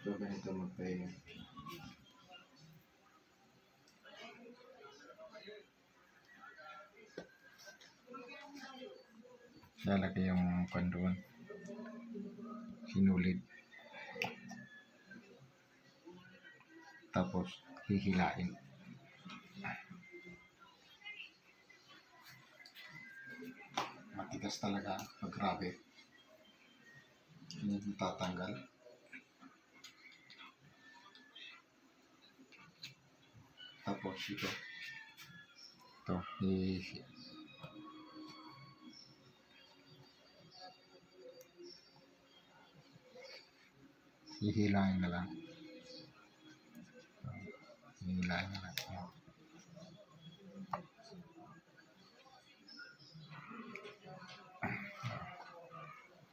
So, ganito magpahinga. Lalagay yung kanduan. Sinulid. Tapos, hihilain. Matigas talaga pag grabe. Hindi tatanggal. Tapos ito. Ito. Hihilain na lang. Hihilain na lang.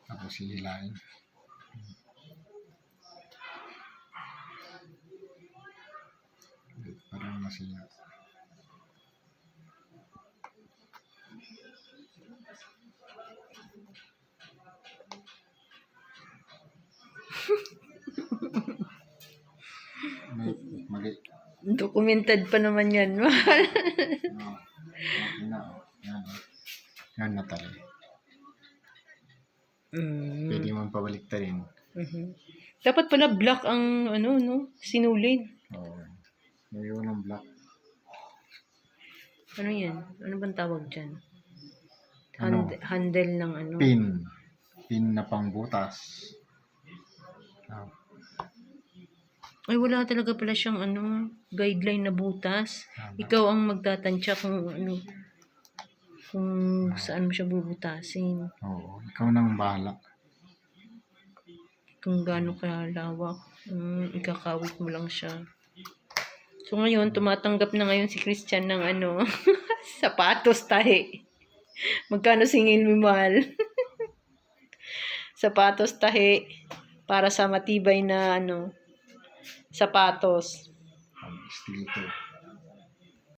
Tapos hihilain. Parang masiya. Mali. Documented pa naman yan, mahal. Okay na. Yan. Yan na talaga. Pwede man pabalik ta rin. Dapat pala black ang sinulid. Oo. Ngayon ng black. Ano yan? Ano bang tawag dyan? Ano? Handle ng ano? Pin. Pin na pangbutas. Ay, wala talaga pala siyang guideline na butas. Ikaw ang magtatansya kung saan mo siya bubutasin. Oo. Ikaw nang bahala. Kung gaano kalawak. Ikakawit mo lang siya. So ngayon, tumatanggap na ngayon si Christian ng sapatos tahi. Magkano singil mo, mahal? Sapatos tahi para sa matibay na sapatos. Steel to.